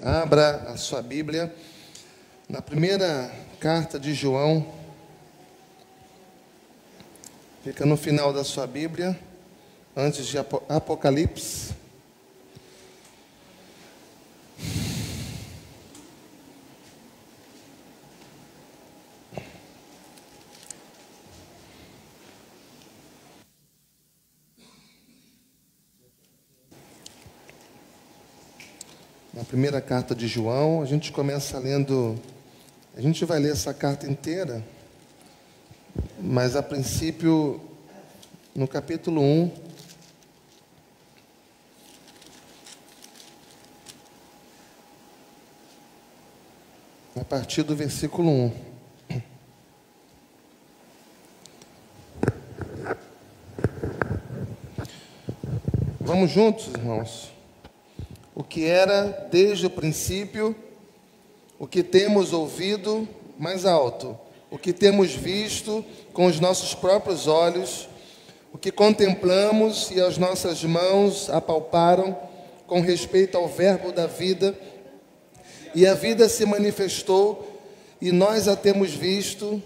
Abra a sua Bíblia na primeira carta de João. Fica no final da sua Bíblia, antes de Apocalipse. Na primeira carta de João, a gente começa lendo, a gente vai ler essa carta inteira, mas a princípio, no capítulo 1, a partir do versículo 1. Vamos juntos, irmãos? O que era desde o princípio, o que temos ouvido mais alto, o que temos visto com os nossos próprios olhos, o que contemplamos e as nossas mãos apalparam com respeito ao verbo da vida, e a vida se manifestou, e nós a temos visto,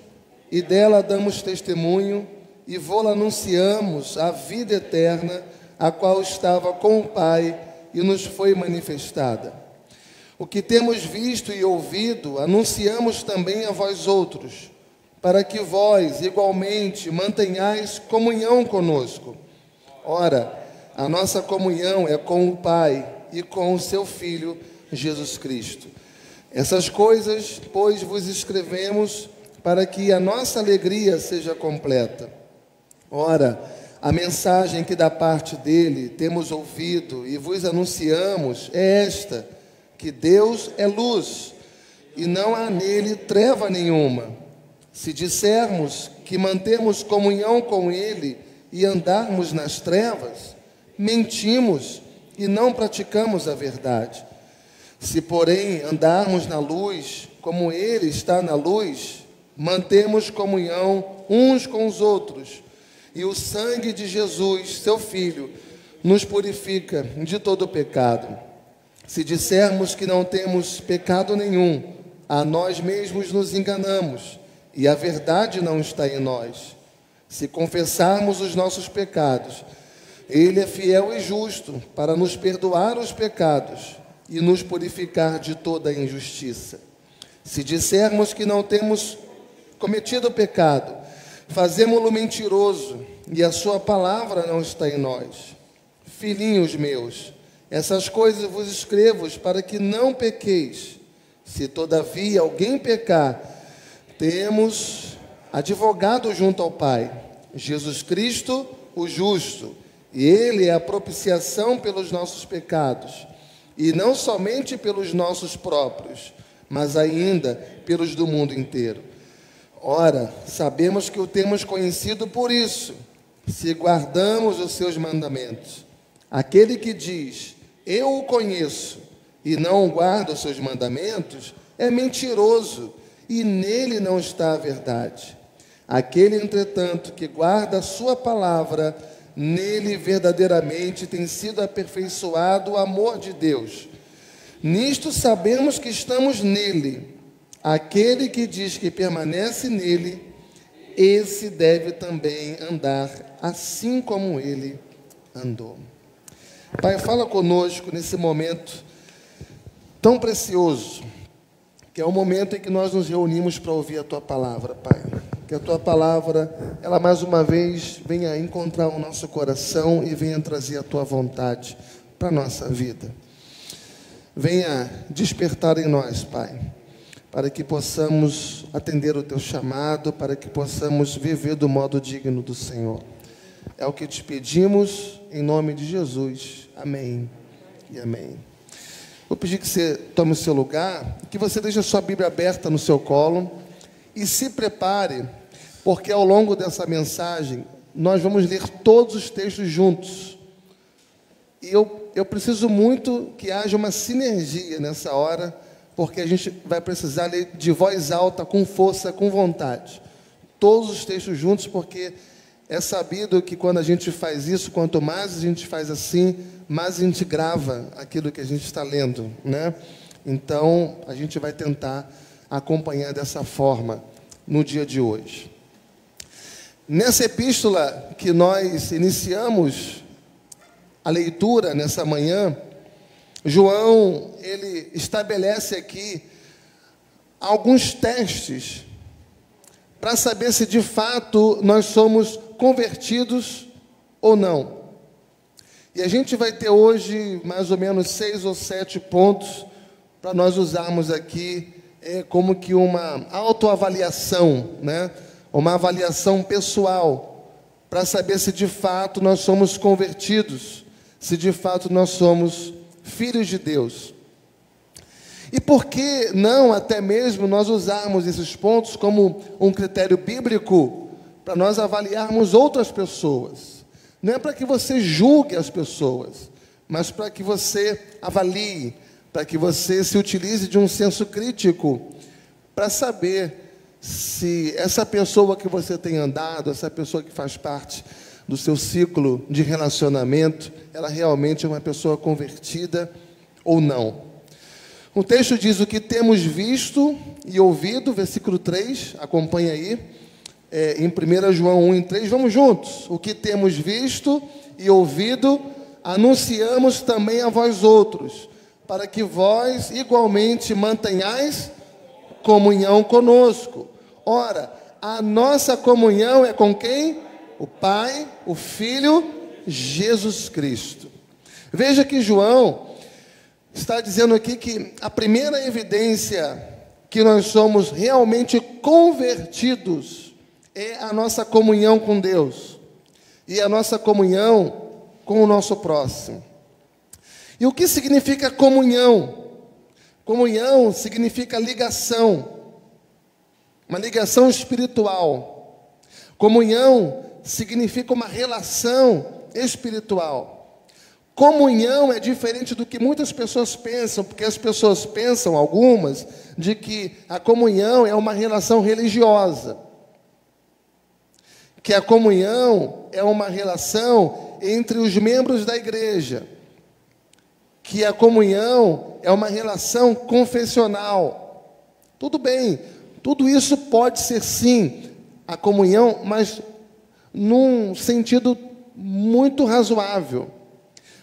e dela damos testemunho, e vô-la anunciamos, a vida eterna, a qual estava com o Pai, e nos foi manifestada. O que temos visto e ouvido, anunciamos também a vós outros, para que vós, igualmente, mantenhais comunhão conosco. Ora, a nossa comunhão é com o Pai e com o seu Filho, Jesus Cristo. Essas coisas, pois, vos escrevemos para que a nossa alegria seja completa. Ora, a mensagem que da parte dele temos ouvido e vos anunciamos é esta, que Deus é luz e não há nele treva nenhuma. Se dissermos que mantemos comunhão com ele e andarmos nas trevas, mentimos e não praticamos a verdade. Se, porém, andarmos na luz, como ele está na luz, mantemos comunhão uns com os outros. E o sangue de Jesus, seu Filho, nos purifica de todo pecado. Se dissermos que não temos pecado nenhum, a nós mesmos nos enganamos, e a verdade não está em nós. Se confessarmos os nossos pecados, ele é fiel e justo para nos perdoar os pecados e nos purificar de toda a injustiça. Se dissermos que não temos cometido pecado, fazemo-lo mentiroso, e a sua palavra não está em nós. Filhinhos meus, essas coisas vos escrevo para que não pequeis. Se todavia alguém pecar, temos advogado junto ao Pai, Jesus Cristo, o justo, e ele é a propiciação pelos nossos pecados, e não somente pelos nossos próprios, mas ainda pelos do mundo inteiro. Ora, sabemos que o temos conhecido por isso, se guardamos os seus mandamentos. Aquele que diz, eu o conheço, e não guarda os seus mandamentos, é mentiroso, e nele não está a verdade. Aquele, entretanto, que guarda a sua palavra, nele verdadeiramente tem sido aperfeiçoado o amor de Deus. Nisto sabemos que estamos nele. Aquele que diz que permanece nele, esse deve também andar assim como ele andou. Pai, fala conosco nesse momento tão precioso, que é o momento em que nós nos reunimos para ouvir a Tua palavra, Pai. Que a Tua palavra, ela mais uma vez venha encontrar o nosso coração e venha trazer a Tua vontade para a nossa vida. Venha despertar em nós, Pai, para que possamos atender o Teu chamado, para que possamos viver do modo digno do Senhor. É o que te pedimos, em nome de Jesus. Amém e amém. Vou pedir que você tome o seu lugar, que você deixe a sua Bíblia aberta no seu colo e se prepare, porque ao longo dessa mensagem nós vamos ler todos os textos juntos. E eu preciso muito que haja uma sinergia nessa hora, porque a gente vai precisar ler de voz alta, com força, com vontade. Todos os textos juntos, porque é sabido que quando a gente faz isso, quanto mais a gente faz assim, mais a gente grava aquilo que a gente está lendo, né? Então, a gente vai tentar acompanhar dessa forma no dia de hoje. Nessa epístola que nós iniciamos a leitura nessa manhã, João, ele estabelece aqui alguns testes para saber se de fato nós somos convertidos ou não. E a gente vai ter hoje mais ou menos 6 ou 7 pontos para nós usarmos aqui como que uma autoavaliação, né? Uma avaliação pessoal, para saber se de fato nós somos convertidos, se de fato nós somos filhos de Deus. E por que não até mesmo nós usarmos esses pontos como um critério bíblico para nós avaliarmos outras pessoas? Não é para que você julgue as pessoas, mas para que você avalie, para que você se utilize de um senso crítico, para saber se essa pessoa que você tem andado, essa pessoa que faz parte do seu ciclo de relacionamento, ela realmente é uma pessoa convertida ou não. O texto diz: o que temos visto e ouvido, versículo 3, acompanha aí, em 1 João 1:3, vamos juntos. O que temos visto e ouvido, anunciamos também a vós outros, para que vós igualmente mantenhais comunhão conosco. Ora, a nossa comunhão é com quem? O Pai, o Filho, Jesus Cristo. Veja que João está dizendo aqui que a primeira evidência que nós somos realmente convertidos é a nossa comunhão com Deus e a nossa comunhão com o nosso próximo. E o que significa comunhão? Comunhão significa ligação, uma ligação espiritual. Comunhão significa uma relação espiritual. Comunhão é diferente do que muitas pessoas pensam, porque as pessoas pensam, algumas, de que a comunhão é uma relação religiosa, que a comunhão é uma relação entre os membros da igreja, que a comunhão é uma relação confessional. Tudo bem, tudo isso pode ser sim a comunhão, mas num sentido muito razoável.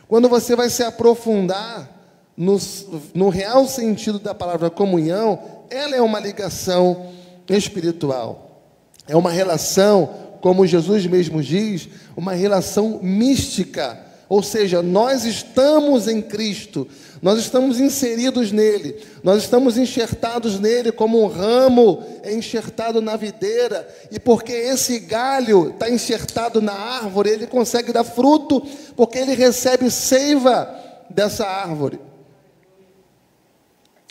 Quando você vai se aprofundar no real sentido da palavra comunhão, ela é uma ligação espiritual. É uma relação, como Jesus mesmo diz, uma relação mística. Ou seja, nós estamos em Cristo, nós estamos inseridos nele, nós estamos enxertados nele como um ramo é enxertado na videira, e porque esse galho está enxertado na árvore, ele consegue dar fruto, porque ele recebe seiva dessa árvore.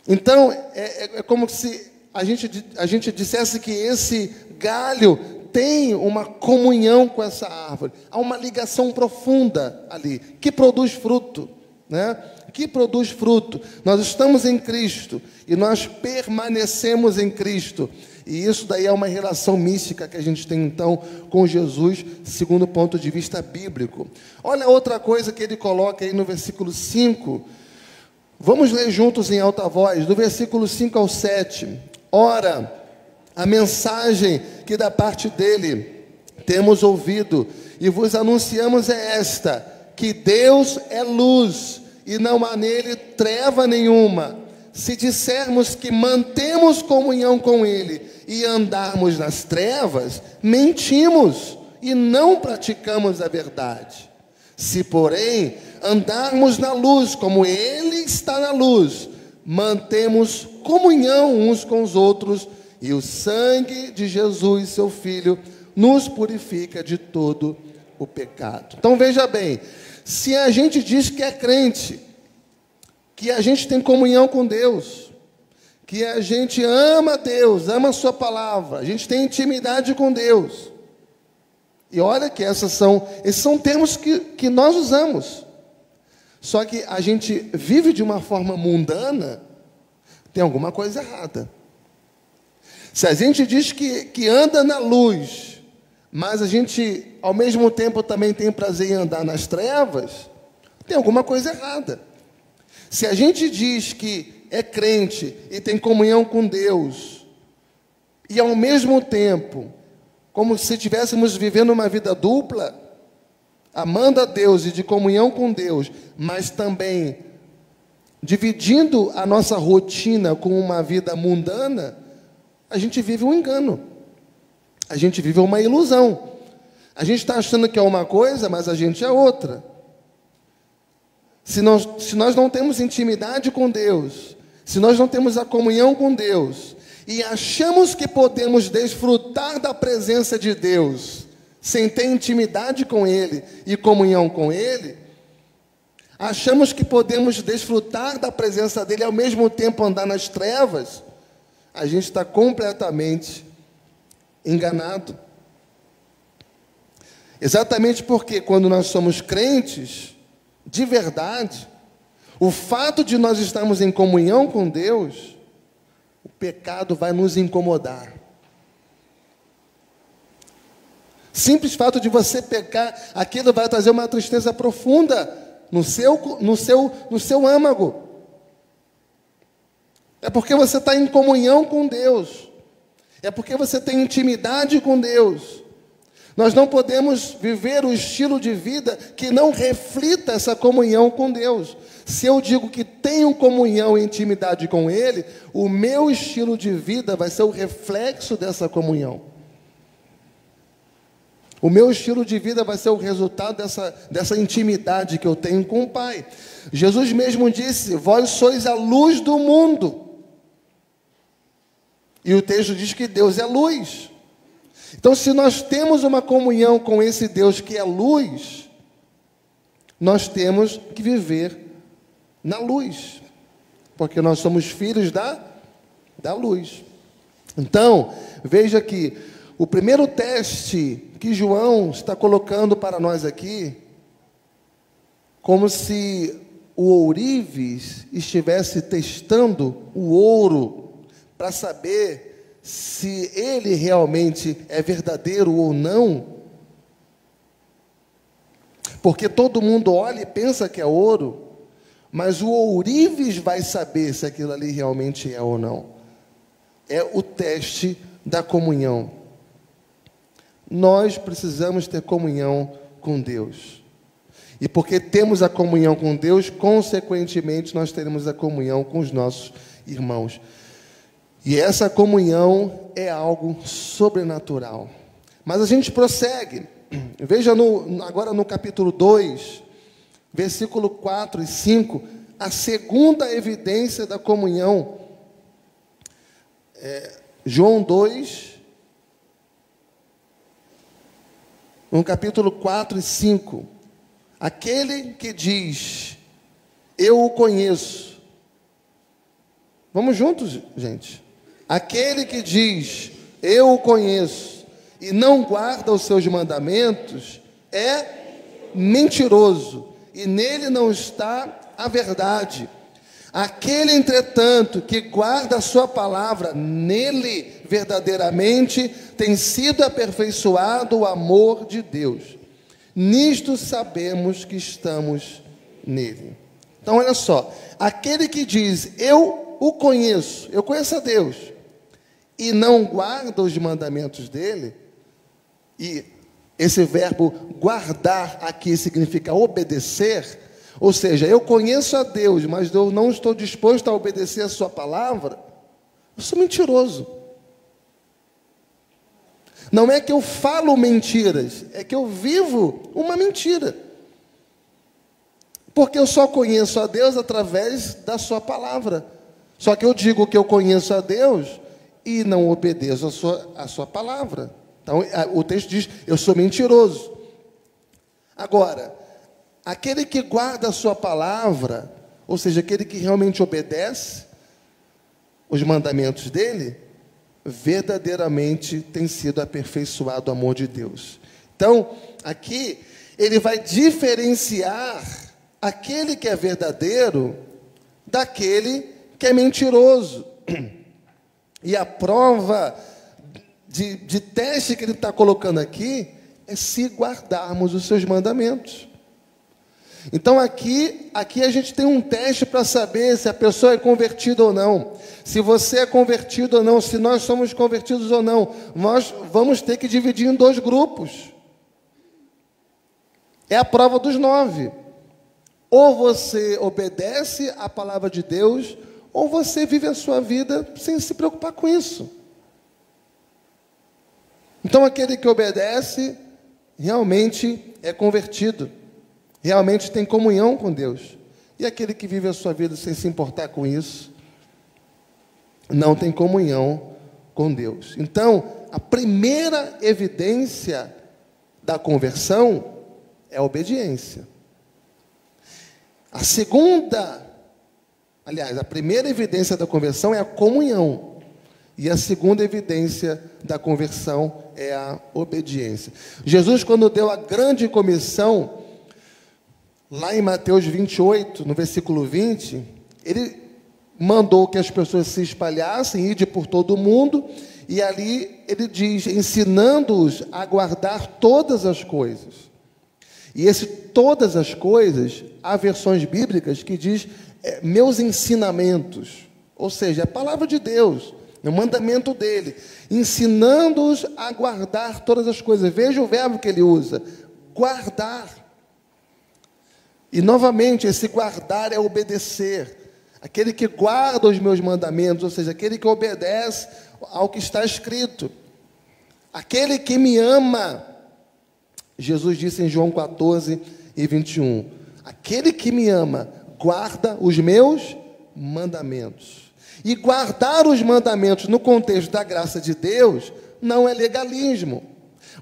Então, é como se a gente dissesse que esse galho tem uma comunhão com essa árvore. Há uma ligação profunda ali, que produz fruto, né? Que produz fruto. Nós estamos em Cristo e nós permanecemos em Cristo. E isso daí é uma relação mística que a gente tem, então, com Jesus, segundo o ponto de vista bíblico. Olha outra coisa que ele coloca aí no versículo 5. Vamos ler juntos em alta voz, do versículo 5 ao 7. Ora, a mensagem que da parte dele temos ouvido e vos anunciamos é esta: que Deus é luz e não há nele treva nenhuma. Se dissermos que mantemos comunhão com ele e andarmos nas trevas, mentimos e não praticamos a verdade. Se, porém, andarmos na luz como ele está na luz, mantemos comunhão uns com os outros, e o sangue de Jesus, seu Filho, nos purifica de todo o pecado. Então veja bem, se a gente diz que é crente, que a gente tem comunhão com Deus, que a gente ama Deus, ama a sua palavra, a gente tem intimidade com Deus. E olha que esses são termos que nós usamos. Só que a gente vive de uma forma mundana, tem alguma coisa errada. Se a gente diz que anda na luz, mas a gente, ao mesmo tempo, também tem prazer em andar nas trevas, tem alguma coisa errada. Se a gente diz que é crente e tem comunhão com Deus, e ao mesmo tempo, como se estivéssemos vivendo uma vida dupla, amando a Deus e de comunhão com Deus, mas também dividindo a nossa rotina com uma vida mundana, a gente vive um engano, a gente vive uma ilusão. A gente está achando que é uma coisa, mas a gente é outra. Se nós não temos intimidade com Deus, se nós não temos a comunhão com Deus, e achamos que podemos desfrutar da presença de Deus, sem ter intimidade com Ele e comunhão com Ele, achamos que podemos desfrutar da presença dEle e ao mesmo tempo andar nas trevas, a gente está completamente enganado. Exatamente porque quando nós somos crentes, de verdade, o fato de nós estarmos em comunhão com Deus, o pecado vai nos incomodar. Simples fato de você pecar, aquilo vai trazer uma tristeza profunda no seu âmago. É porque você está em comunhão com Deus. É porque você tem intimidade com Deus. Nós não podemos viver o estilo de vida que não reflita essa comunhão com Deus. Se eu digo que tenho comunhão e intimidade com Ele, o meu estilo de vida vai ser o reflexo dessa comunhão. O meu estilo de vida vai ser o resultado dessa intimidade que eu tenho com o Pai. Jesus mesmo disse: vós sois a luz do mundo. E o texto diz que Deus é luz. Então, se nós temos uma comunhão com esse Deus que é luz, nós temos que viver na luz, porque nós somos filhos da luz. Então, veja que o primeiro teste que João está colocando para nós aqui, como se o ourives estivesse testando o ouro para saber se ele realmente é verdadeiro ou não, porque todo mundo olha e pensa que é ouro, mas o ourives vai saber se aquilo ali realmente é ou não. É o teste da comunhão. Nós precisamos ter comunhão com Deus. E porque temos a comunhão com Deus, consequentemente, nós teremos a comunhão com os nossos irmãos. E essa comunhão é algo sobrenatural. Mas a gente prossegue. Veja agora no capítulo 2, versículo 4 e 5, a segunda evidência da comunhão. João 2, no capítulo 4 e 5. Aquele que diz, eu o conheço. Vamos juntos, gente. Aquele que diz, eu o conheço, e não guarda os seus mandamentos, é mentiroso, e nele não está a verdade. Aquele, entretanto, que guarda a sua palavra, nele verdadeiramente tem sido aperfeiçoado o amor de Deus. Nisto sabemos que estamos nele. Então, olha só, aquele que diz, eu o conheço, eu conheço a Deus, e não guarda os mandamentos dele, e esse verbo guardar aqui significa obedecer, ou seja, eu conheço a Deus, mas eu não estou disposto a obedecer a sua palavra, eu sou mentiroso. Não é que eu falo mentiras, é que eu vivo uma mentira. Porque eu só conheço a Deus através da sua palavra. Só que eu digo que eu conheço a Deus e não obedeço a sua palavra. Então, o texto diz, eu sou mentiroso. Agora, aquele que guarda a sua palavra, ou seja, aquele que realmente obedece os mandamentos dele, verdadeiramente tem sido aperfeiçoado o amor de Deus. Então, aqui, ele vai diferenciar aquele que é verdadeiro daquele que é mentiroso. E a prova de teste que ele está colocando aqui é se guardarmos os seus mandamentos. Então aqui a gente tem um teste para saber se a pessoa é convertida ou não. Se você é convertido ou não, se nós somos convertidos ou não. Nós vamos ter que dividir em 2 grupos. É a prova dos 9. Ou você obedece à palavra de Deus, ou você vive a sua vida sem se preocupar com isso. Então aquele que obedece realmente é convertido. Realmente tem comunhão com Deus. E aquele que vive a sua vida sem se importar com isso, não tem comunhão com Deus. Então, a primeira evidência da conversão é a obediência. A primeira evidência da conversão é a comunhão. E a segunda evidência da conversão é a obediência. Jesus, quando deu a grande comissão, lá em Mateus 28, no versículo 20, ele mandou que as pessoas se espalhassem, ide por todo o mundo, e ali ele diz, ensinando-os a guardar todas as coisas. E esse todas as coisas, há versões bíblicas que diz, meus ensinamentos, ou seja, a palavra de Deus, o mandamento dele, ensinando-os a guardar todas as coisas. Veja o verbo que ele usa, guardar. E, novamente, esse guardar é obedecer. Aquele que guarda os meus mandamentos, ou seja, aquele que obedece ao que está escrito. Aquele que me ama, Jesus disse em João 14 e 21, aquele que me ama, guarda os meus mandamentos. E guardar os mandamentos no contexto da graça de Deus não é legalismo.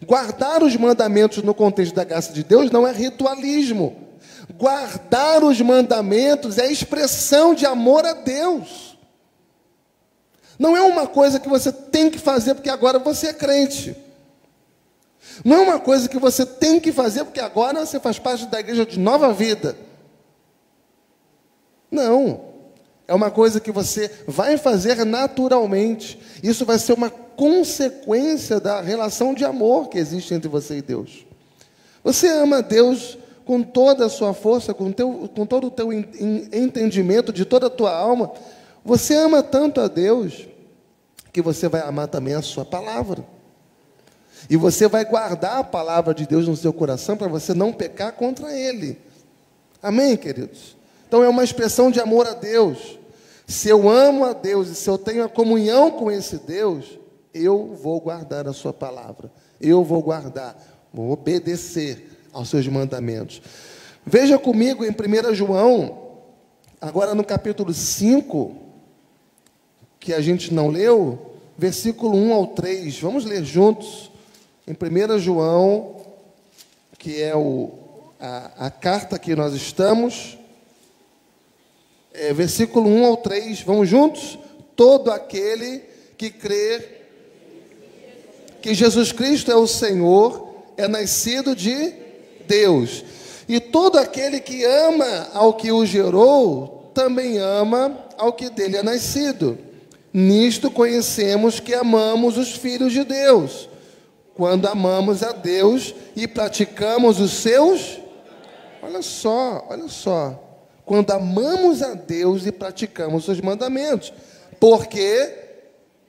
Guardar os mandamentos no contexto da graça de Deus não é ritualismo. Guardar os mandamentos é expressão de amor a Deus. Não é uma coisa que você tem que fazer porque agora você é crente. Não é uma coisa que você tem que fazer porque agora você faz parte da igreja de Nova Vida. Não. É uma coisa que você vai fazer naturalmente. Isso vai ser uma consequência da relação de amor que existe entre você e Deus. Você ama Deus com toda a sua força, com todo o teu entendimento, de toda a tua alma. Você ama tanto a Deus que você vai amar também a sua palavra. E você vai guardar a palavra de Deus no seu coração para você não pecar contra Ele. Amém, queridos? Então é uma expressão de amor a Deus. Se eu amo a Deus e se eu tenho a comunhão com esse Deus, eu vou guardar a sua palavra. Eu vou guardar, vou obedecer aos seus mandamentos. Veja comigo em 1 João, agora no capítulo 5, que a gente não leu, versículo 1 ao 3. Vamos ler juntos. Em 1 João, que é a carta que nós estamos, versículo 1 ao 3, vamos juntos? Todo aquele que crê que Jesus Cristo é o Senhor, é nascido de Deus. E todo aquele que ama ao que o gerou, também ama ao que dele é nascido. Nisto conhecemos que amamos os filhos de Deus, quando amamos a Deus e praticamos os seus... Olha só. Quando amamos a Deus e praticamos os seus mandamentos. Porque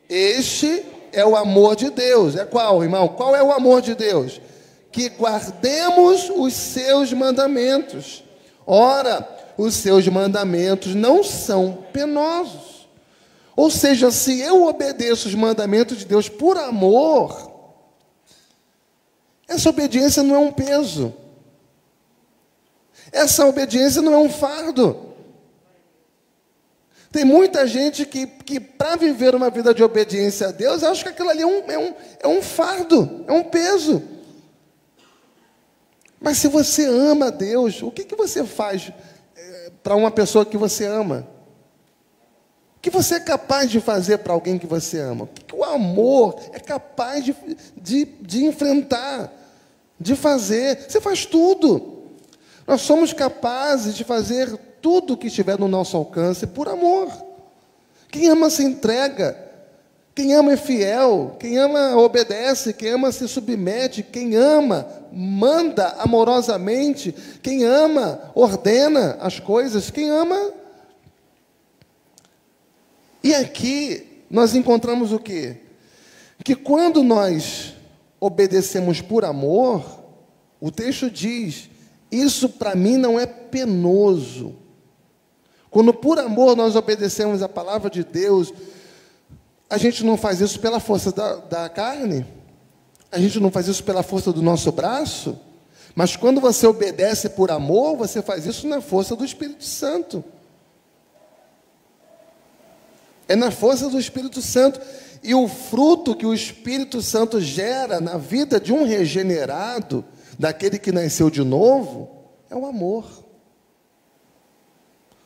este é o amor de Deus. É qual, irmão? Qual é o amor de Deus? Que guardemos os seus mandamentos. Ora, os seus mandamentos não são penosos. Ou seja, se eu obedeço os mandamentos de Deus por amor, essa obediência não é um peso. Essa obediência não é um fardo. Tem muita gente que para viver uma vida de obediência a Deus, acha que aquilo ali é um fardo, é um peso. Mas se você ama a Deus, o que você faz para uma pessoa que você ama? O que você é capaz de fazer para alguém que você ama? O que o amor é capaz de enfrentar, de fazer? Você faz tudo. Nós somos capazes de fazer tudo o que estiver no nosso alcance por amor. Quem ama se entrega. Quem ama é fiel, quem ama obedece, quem ama se submete, quem ama manda amorosamente, quem ama ordena as coisas, quem ama. E aqui nós encontramos o quê? Que quando nós obedecemos por amor, o texto diz, isso para mim não é penoso. Quando por amor nós obedecemos a palavra de Deus, a gente não faz isso pela força da carne, a gente não faz isso pela força do nosso braço, mas quando você obedece por amor, você faz isso na força do Espírito Santo. É na força do Espírito Santo. E o fruto que o Espírito Santo gera na vida de um regenerado, daquele que nasceu de novo, é o amor.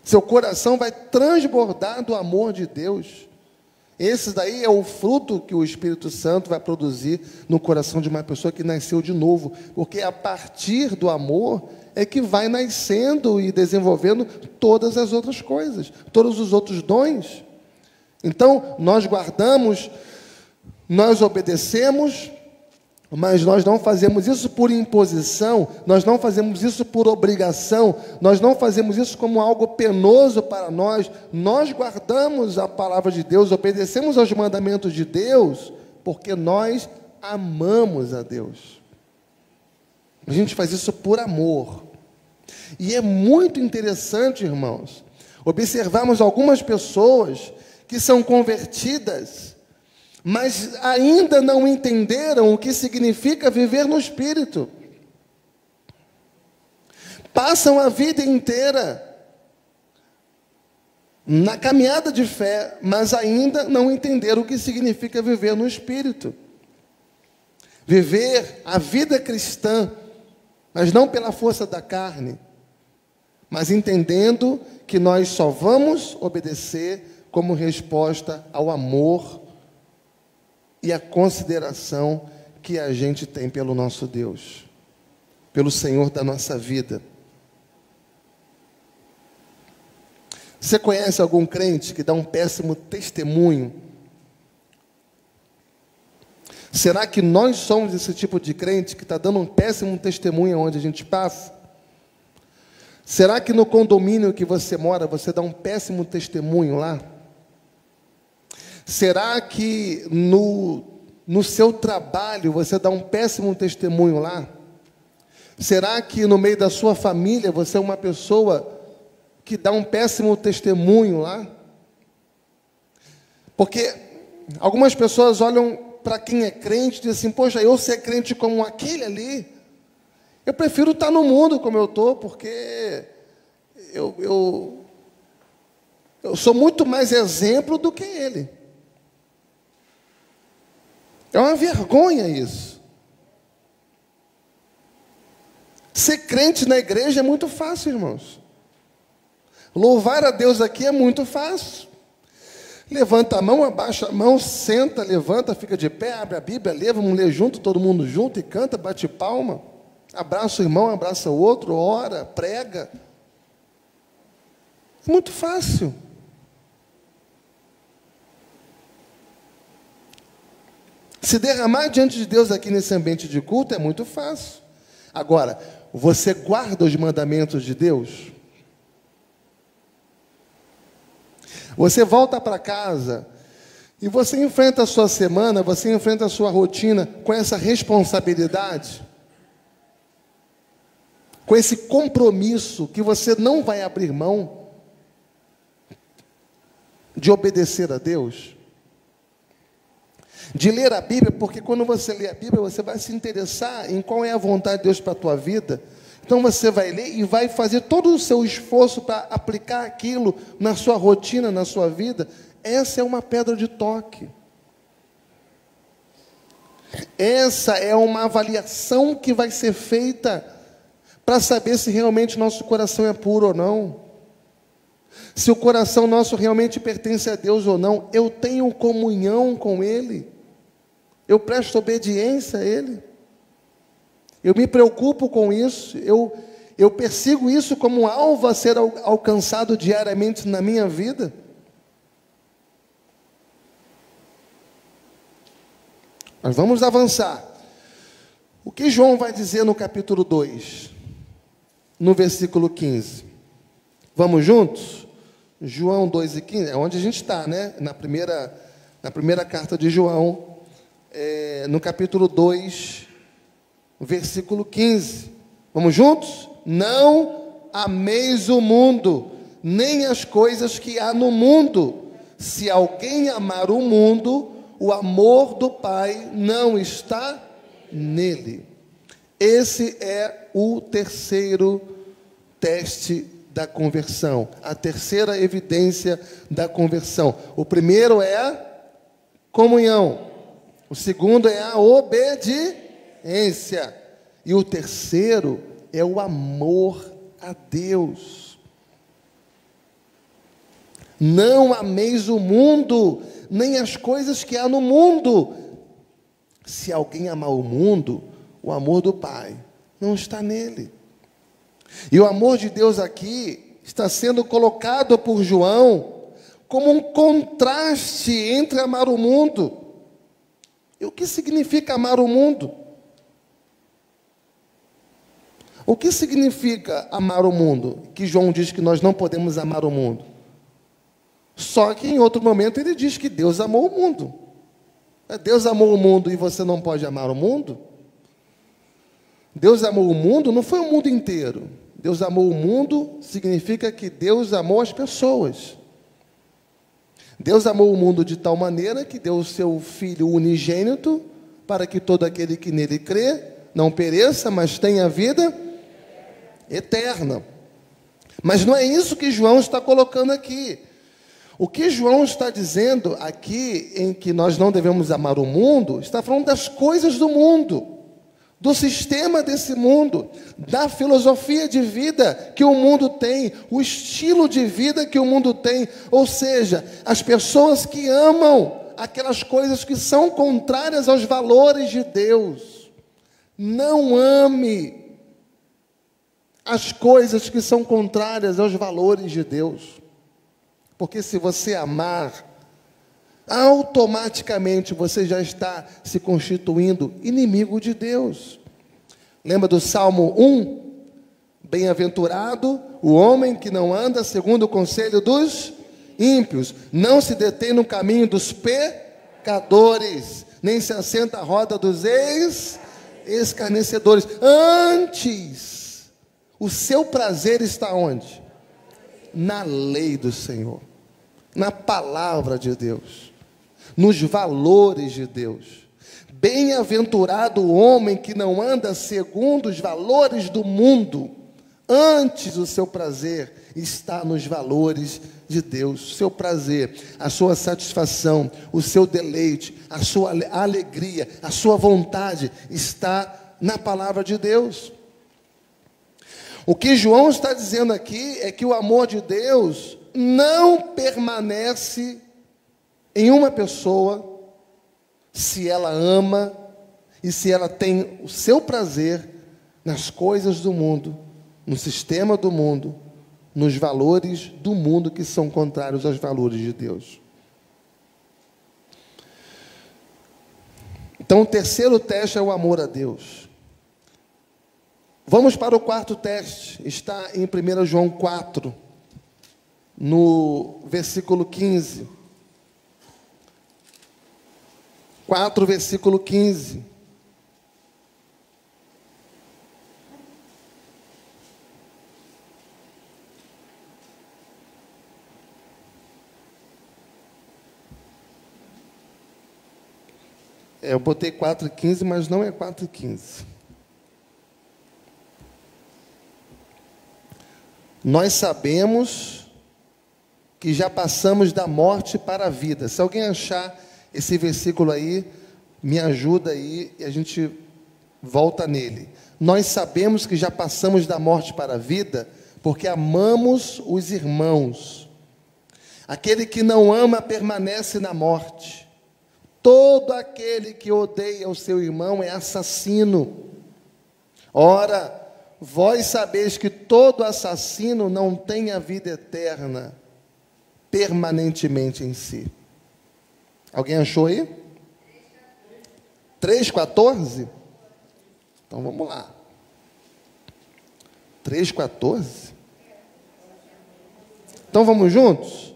Seu coração vai transbordar do amor de Deus. Esse daí é o fruto que o Espírito Santo vai produzir no coração de uma pessoa que nasceu de novo, porque a partir do amor é que vai nascendo e desenvolvendo todas as outras coisas, todos os outros dons. Então, nós guardamos, nós obedecemos, mas nós não fazemos isso por imposição, nós não fazemos isso por obrigação, nós não fazemos isso como algo penoso para nós. Nós guardamos a palavra de Deus, obedecemos aos mandamentos de Deus, porque nós amamos a Deus. A gente faz isso por amor. E é muito interessante, irmãos, observarmos algumas pessoas que são convertidas, mas ainda não entenderam o que significa viver no Espírito. Passam a vida inteira na caminhada de fé, mas ainda não entenderam o que significa viver no Espírito. Viver a vida cristã, mas não pela força da carne, mas entendendo que nós só vamos obedecer como resposta ao amor e a consideração que a gente tem pelo nosso Deus, pelo Senhor da nossa vida. Você conhece algum crente que dá um péssimo testemunho? Será que nós somos esse tipo de crente que está dando um péssimo testemunho onde a gente passa? Será que no condomínio que você mora, você dá um péssimo testemunho lá? Será que no seu trabalho você dá um péssimo testemunho lá? Será que no meio da sua família você é uma pessoa que dá um péssimo testemunho lá? Porque algumas pessoas olham para quem é crente e dizem assim, poxa, eu ser crente como aquele ali, eu prefiro estar no mundo como eu estou, porque eu sou muito mais exemplo do que ele. É uma vergonha isso. Ser crente na igreja é muito fácil, irmãos. Louvar a Deus aqui é muito fácil. Levanta a mão, abaixa a mão, senta, levanta, fica de pé, abre a Bíblia, lê, vamos ler junto, todo mundo junto, e canta, bate palma. Abraça o irmão, abraça o outro, ora, prega. É muito fácil. Se derramar diante de Deus aqui nesse ambiente de culto é muito fácil. Agora, você guarda os mandamentos de Deus? Você volta para casa e você enfrenta a sua semana, você enfrenta a sua rotina com essa responsabilidade, com esse compromisso que você não vai abrir mão de obedecer a Deus, de ler a Bíblia, porque quando você lê a Bíblia, você vai se interessar em qual é a vontade de Deus para a tua vida. Então você vai ler e vai fazer todo o seu esforço para aplicar aquilo na sua rotina, na sua vida. Essa é uma pedra de toque. Essa é uma avaliação que vai ser feita para saber se realmente nosso coração é puro ou não. Se o coração nosso realmente pertence a Deus ou não. Eu tenho comunhão com Ele. Eu presto obediência a Ele. Eu me preocupo com isso. Eu persigo isso como um alvo a ser alcançado diariamente na minha vida. Mas vamos avançar. O que João vai dizer no capítulo 2, no versículo 15? Vamos juntos? João 2:15, é onde a gente está, né? Na primeira carta de João, no capítulo 2, versículo 15. Vamos juntos? Não ameis o mundo, nem as coisas que há no mundo. Se alguém amar o mundo, o amor do Pai não está nele. Esse é o terceiro teste da conversão, a terceira evidência da conversão. O primeiro é a comunhão, o segundo é a obediência, e o terceiro é o amor a Deus. Não ameis o mundo, nem as coisas que há no mundo. Se alguém amar o mundo, o amor do Pai não está nele. E o amor de Deus aqui está sendo colocado por João como um contraste entre amar o mundo. E o que significa amar o mundo? O que significa amar o mundo? Que João diz que nós não podemos amar o mundo. Só que em outro momento ele diz que Deus amou o mundo. Deus amou o mundo e você não pode amar o mundo? Deus amou o mundo, não foi o mundo inteiro. Deus amou o mundo significa que Deus amou as pessoas. Deus amou o mundo de tal maneira que deu o seu Filho unigênito para que todo aquele que nele crê não pereça, mas tenha vida eterna. Mas não é isso que João está colocando aqui. O que João está dizendo aqui, em que nós não devemos amar o mundo, está falando das coisas do mundo, do sistema desse mundo, da filosofia de vida que o mundo tem, o estilo de vida que o mundo tem, ou seja, as pessoas que amam aquelas coisas que são contrárias aos valores de Deus. Não ame as coisas que são contrárias aos valores de Deus. Porque se você amar, automaticamente você já está se constituindo inimigo de Deus. Lembra do Salmo 1? Bem-aventurado o homem que não anda segundo o conselho dos ímpios, não se detém no caminho dos pecadores, nem se assenta à roda dos escarnecedores. Antes, o seu prazer está onde? Na lei do Senhor, na palavra de Deus, nos valores de Deus. Bem-aventurado o homem que não anda segundo os valores do mundo, antes o seu prazer está nos valores de Deus. O seu prazer, a sua satisfação, o seu deleite, a sua alegria, a sua vontade está na palavra de Deus. O que João está dizendo aqui é que o amor de Deus não permanece em uma pessoa se ela ama e se ela tem o seu prazer nas coisas do mundo, no sistema do mundo, nos valores do mundo que são contrários aos valores de Deus. Então, o terceiro teste é o amor a Deus. Vamos para o quarto teste, está em 1 João 4, no versículo 15. 4, versículo 15. Eu botei 4:15, mas não é 4:15. Nós sabemos que já passamos da morte para a vida. Se alguém achar esse versículo aí, me ajuda aí e a gente volta nele. Nós sabemos que já passamos da morte para a vida porque amamos os irmãos. Aquele que não ama permanece na morte. Todo aquele que odeia o seu irmão é assassino. Ora, vós sabeis que todo assassino não tem a vida eterna permanentemente em si. Alguém achou aí? 3,14? Então vamos lá. 3,14? Então vamos juntos?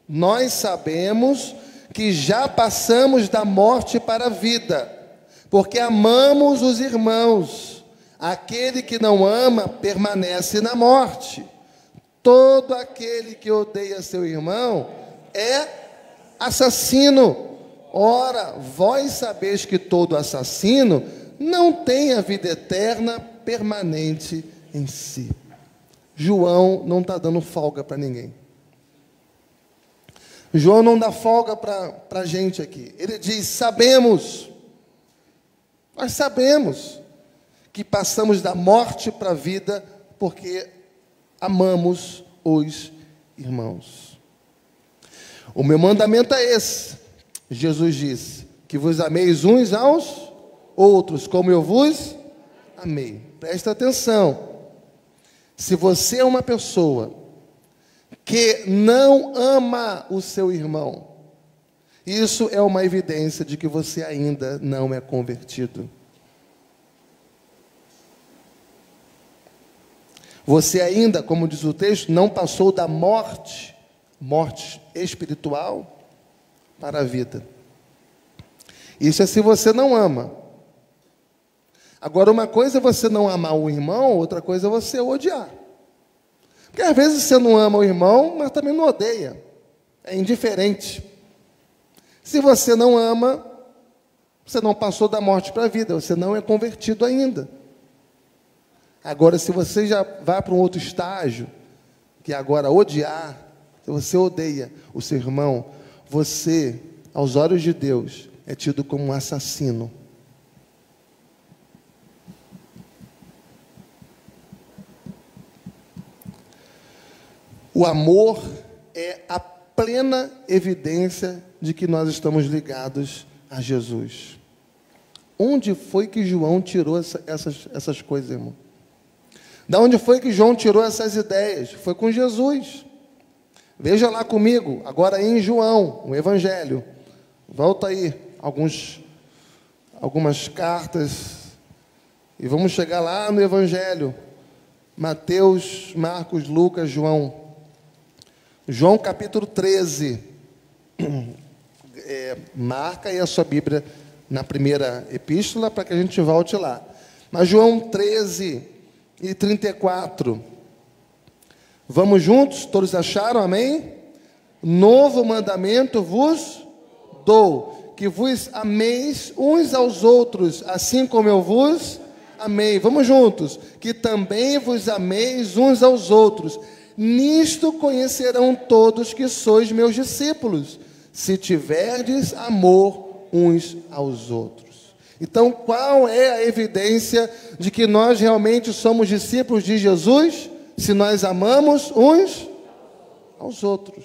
Nós sabemos que já passamos da morte para a vida, porque amamos os irmãos. Aquele que não ama permanece na morte. Todo aquele que odeia seu irmão é assassino. Ora, vós sabeis que todo assassino não tem a vida eterna permanente em si. João não está dando folga para ninguém. João não dá folga para a gente aqui. Ele diz, nós sabemos que passamos da morte para a vida porque amamos os irmãos. O meu mandamento é esse. Jesus disse, que vos ameis uns aos outros, como eu vos amei. Presta atenção. Se você é uma pessoa que não ama o seu irmão, isso é uma evidência de que você ainda não é convertido. Você ainda, como diz o texto, não passou da morte espiritual, para a vida. Isso é se você não ama. Agora, uma coisa é você não amar o irmão, outra coisa é você odiar. Porque às vezes você não ama o irmão, mas também não odeia. É indiferente. Se você não ama, você não passou da morte para a vida, você não é convertido ainda. Agora, se você já vai para um outro estágio, que é agora odiar, se você odeia o seu irmão, você, aos olhos de Deus, é tido como um assassino. O amor é a plena evidência de que nós estamos ligados a Jesus. Onde foi que João tirou essas coisas, irmão? Da onde foi que João tirou essas ideias? Foi com Jesus. Veja lá comigo, agora em João, o Evangelho. Volta aí, algumas cartas, e vamos chegar lá no Evangelho. Mateus, Marcos, Lucas, João. João capítulo 13. Marca aí a sua Bíblia na primeira epístola, para que a gente volte lá. Mas João 13 e 34. Vamos juntos? Todos acharam? Amém? Novo mandamento vos dou, que vos ameis uns aos outros, assim como eu vos amei. Vamos juntos. Que também vos ameis uns aos outros. Nisto conhecerão todos que sois meus discípulos, se tiverdes amor uns aos outros. Então, qual é a evidência de que nós realmente somos discípulos de Jesus? Se nós amamos uns aos outros.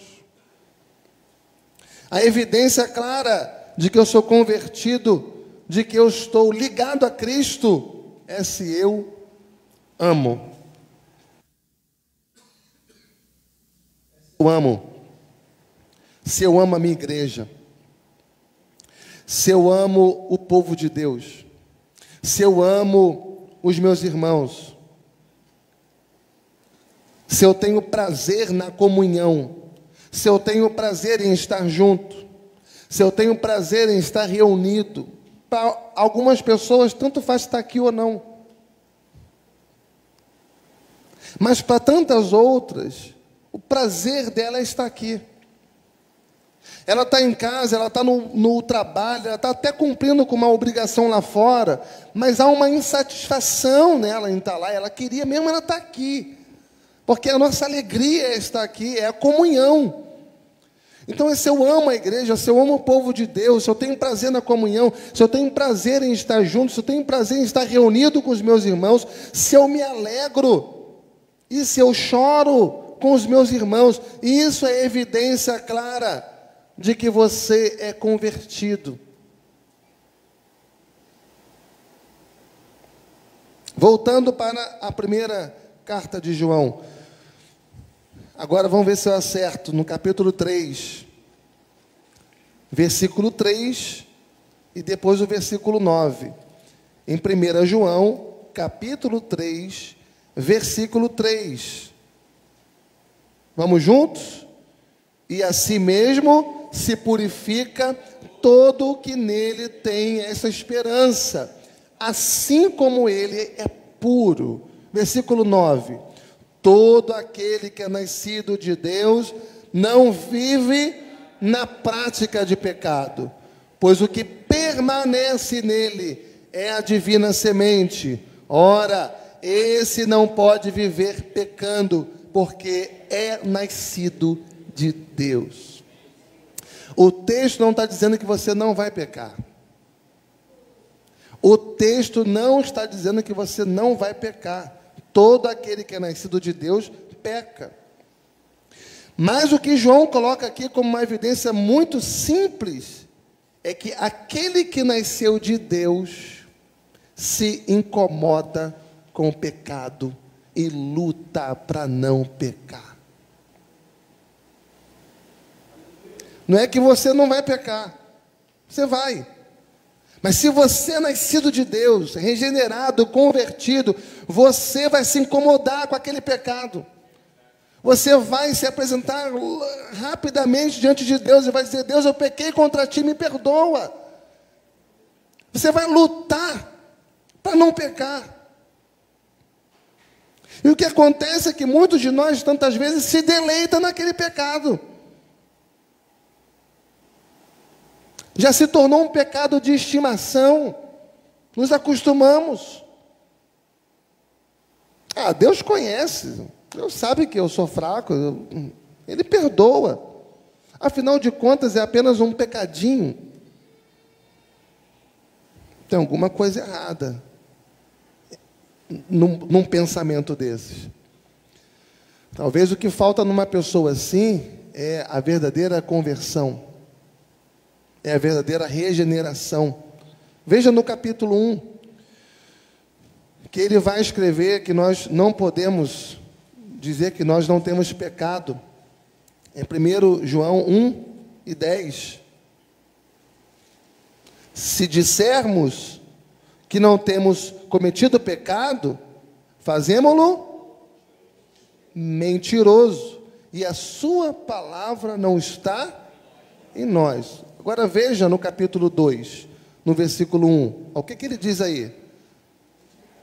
A evidência clara de que eu sou convertido, de que eu estou ligado a Cristo, é se eu amo. Eu amo. Se eu amo a minha igreja. Se eu amo o povo de Deus. Se eu amo os meus irmãos. Se eu tenho prazer na comunhão, se eu tenho prazer em estar junto, se eu tenho prazer em estar reunido. Para algumas pessoas, tanto faz estar aqui ou não. Mas para tantas outras, o prazer dela é estar aqui. Ela está em casa, ela está no trabalho, ela está até cumprindo com uma obrigação lá fora, mas há uma insatisfação nela em estar lá. Ela queria mesmo ela estar aqui. Porque a nossa alegria é estar aqui, é a comunhão. Então, se eu amo a igreja, se eu amo o povo de Deus, se eu tenho prazer na comunhão, se eu tenho prazer em estar junto, se eu tenho prazer em estar reunido com os meus irmãos, se eu me alegro, e se eu choro com os meus irmãos, isso é evidência clara de que você é convertido. Voltando para a primeira carta de João. Agora vamos ver se eu acerto. No capítulo 3, versículo 3 e depois o versículo 9. Em 1 João, capítulo 3, versículo 3. Vamos juntos? E assim mesmo se purifica todo o que nele tem essa esperança, assim como ele é puro. Versículo 9. Todo aquele que é nascido de Deus não vive na prática de pecado, pois o que permanece nele é a divina semente. Ora, esse não pode viver pecando, porque é nascido de Deus. O texto não está dizendo que você não vai pecar. O texto não está dizendo que você não vai pecar. Todo aquele que é nascido de Deus peca. Mas o que João coloca aqui como uma evidência muito simples é que aquele que nasceu de Deus se incomoda com o pecado e luta para não pecar. Não é que você não vai pecar, você vai. Mas se você é nascido de Deus, regenerado, convertido, você vai se incomodar com aquele pecado. Você vai se apresentar rapidamente diante de Deus e vai dizer: Deus, eu pequei contra ti, me perdoa. Você vai lutar para não pecar. E o que acontece é que muitos de nós, tantas vezes, se deleitam naquele pecado. Já se tornou um pecado de estimação. Nos acostumamos. Deus conhece. Deus sabe que eu sou fraco. Ele perdoa. Afinal de contas, é apenas um pecadinho. Tem alguma coisa errada num pensamento desses. Talvez o que falta numa pessoa assim é a verdadeira conversão. É a verdadeira regeneração. Veja no capítulo 1, que ele vai escrever que nós não podemos dizer que nós não temos pecado. Em 1 João 1 e 10. Se dissermos que não temos cometido pecado, fazemo-lo mentiroso, e a sua palavra não está em nós. Agora veja no capítulo 2, no versículo 1. O que ele diz aí?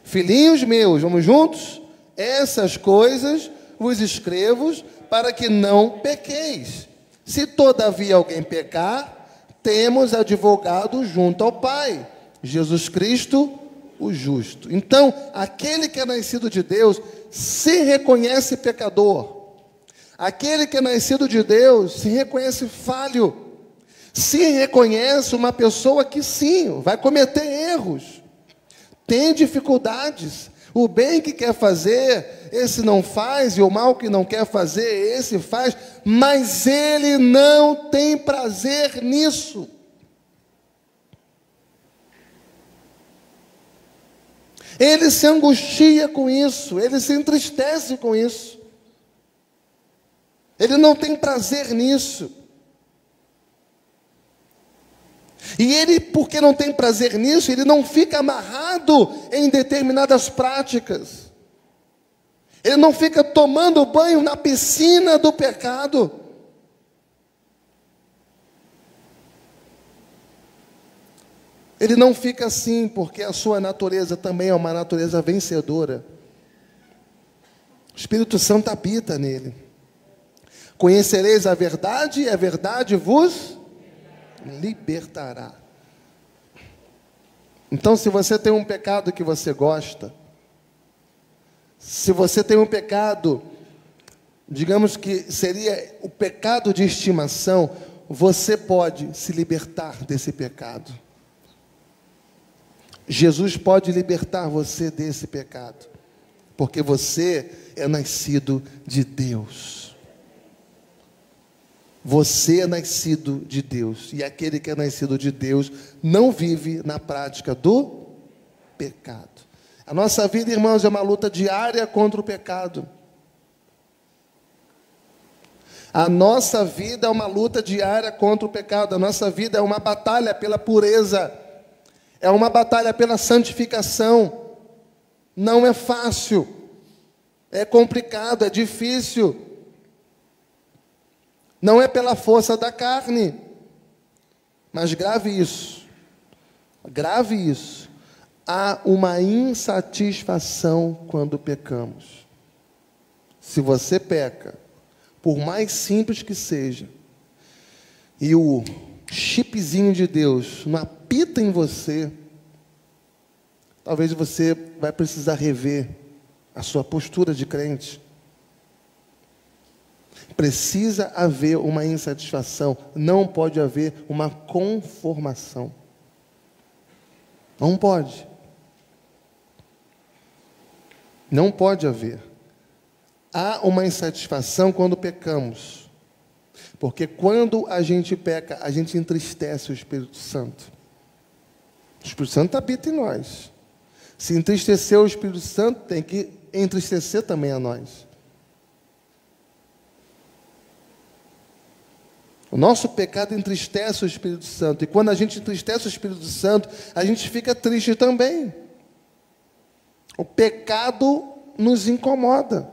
Filhinhos meus, vamos juntos? Essas coisas vos escrevo para que não pequeis. Se todavia alguém pecar, temos advogado junto ao Pai, Jesus Cristo, o justo. Então, aquele que é nascido de Deus se reconhece pecador. Aquele que é nascido de Deus se reconhece falho. Se reconhece uma pessoa que sim, vai cometer erros, tem dificuldades. O bem que quer fazer, esse não faz, e o mal que não quer fazer, esse faz, mas ele não tem prazer nisso. Ele se angustia com isso, ele se entristece com isso. Ele não tem prazer nisso. E ele, porque não tem prazer nisso, ele não fica amarrado em determinadas práticas. Ele não fica tomando banho na piscina do pecado. Ele não fica assim, porque a sua natureza também é uma natureza vencedora. O Espírito Santo habita nele. Conhecereis a verdade, e a verdade vos libertará. Então, se você tem um pecado que você gosta, se você tem um pecado, digamos que seria o pecado de estimação, você pode se libertar desse pecado. Jesus pode libertar você desse pecado, porque você é nascido de Deus. Você é nascido de Deus, e aquele que é nascido de Deus não vive na prática do pecado. A nossa vida, irmãos, é uma luta diária contra o pecado. A nossa vida é uma luta diária contra o pecado. A nossa vida é uma batalha pela pureza. É uma batalha pela santificação. Não é fácil. É complicado, é difícil. Não é pela força da carne. Mas grave isso. Grave isso. Há uma insatisfação quando pecamos. Se você peca, por mais simples que seja, e o chipzinho de Deus não apita em você, talvez você vai precisar rever a sua postura de crente. Precisa haver uma insatisfação, não pode haver uma conformação. Não pode. Não pode haver. Há uma insatisfação quando pecamos. Porque quando a gente peca, a gente entristece o Espírito Santo. O Espírito Santo habita em nós. Se entristecer o Espírito Santo, tem que entristecer também a nós. O nosso pecado entristece o Espírito Santo. E quando a gente entristece o Espírito Santo, a gente fica triste também. O pecado nos incomoda.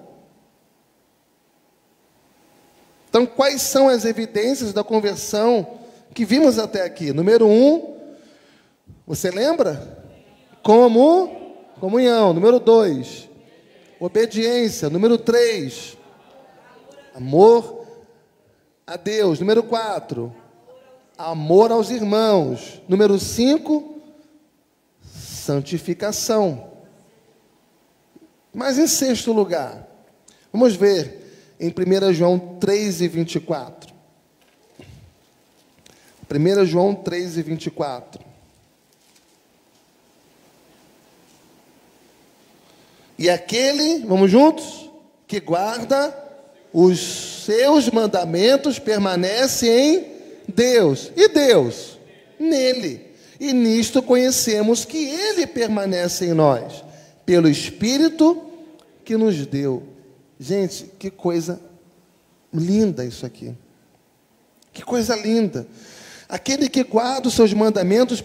Então, quais são as evidências da conversão que vimos até aqui? Número 1, você lembra? Comunhão. Número 2, obediência. Número 3, amor a Deus. Número 4, amor aos irmãos. Número 5, santificação. Mas em sexto lugar, vamos ver em 1 João 3:24. 1 João 3:24. E aquele, vamos juntos, que guarda os seus mandamentos permanece em Deus. E Deus? Nele. E nisto conhecemos que Ele permanece em nós, pelo Espírito que nos deu. Gente, que coisa linda isso aqui. Que coisa linda. Aquele que guarda os seus mandamentos